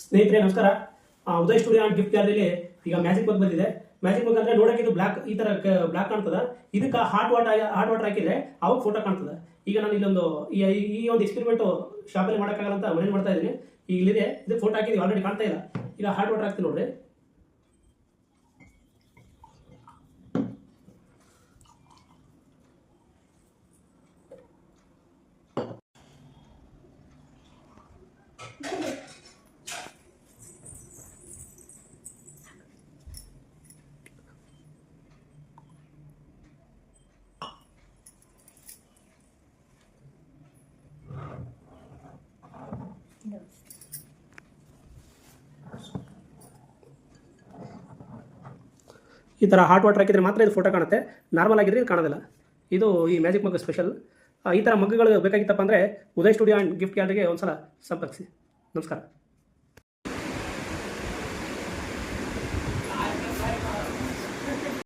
ಸ್ನೇಹಿತರೆ ನಮಸ್ಕಾರ. Uday studio and gift ಗ್ಯಾಲರಿಲಿ ಈಗ ಮ್ಯಾಜಿಕ್ ಮಗ್ ಬಂದಿದೆ. ಮ್ಯಾಜಿಕ್ ಮಗ್ ಅಂದರೆ ನೋಡೋಕೆ ಇದು ಬ್ಲ್ಯಾಕ್ ಈ ಥರ ಬ್ಲ್ಯಾಕ್ ಕಾಣ್ತದೆ. ಇದಕ್ಕೆ ಹಾಟ್ ವಾಟರ್ ಹಾಕಿದರೆ ಅವಾಗ ಫೋಟೋ ಕಾಣ್ತದೆ. ಈಗ ನಾನು ಇಲ್ಲೊಂದು ಈ ಒಂದು ಎಕ್ಸ್ಪೆರಿಮೆಂಟು ಶಾಪಲ್ಲಿ ಮಾಡೋಕ್ಕಾಗಲ್ಲ ಅಂತ ಮನೇಲಿ ಮಾಡ್ತಾ ಇದ್ದೀನಿ. ಈಗ ಇಲ್ಲಿದೆ, ಇದು ಫೋಟೋ ಹಾಕಿದ್ವಿ, ಆಲ್ರೆಡಿ ಕಾಣ್ತಾ ಇಲ್ಲ. ಈಗ ಹಾಟ್ ವಾಟರ್ ಹಾಕ್ತೀನಿ ನೋಡ್ರಿ. ಈ ಥರ ಹಾಟ್ ವಾಟರ್ ಹಾಕಿದರೆ ಮಾತ್ರ ಇದು ಫೋಟೋ ಕಾಣುತ್ತೆ. ನಾರ್ಮಲ್ ಆಗಿದ್ರೆ ಇದು ಕಾಣೋದಿಲ್ಲ. ಇದು ಈ ಮ್ಯಾಜಿಕ್ ಮಗ್ ಸ್ಪೆಷಲ್. ಈ ಥರ ಮಗ್ಗುಗಳು ಬೇಕಾಗಿತ್ತಪ್ಪ ಅಂದರೆ ಉದಯ್ ಸ್ಟುಡಿಯೋ ಆ್ಯಂಡ್ ಗಿಫ್ಟ್ ಗ್ಯಾಲರಿಗೆ ಒಂದು ಸಲ ಸಂಪರ್ಕಿಸಿ. ನಮಸ್ಕಾರ.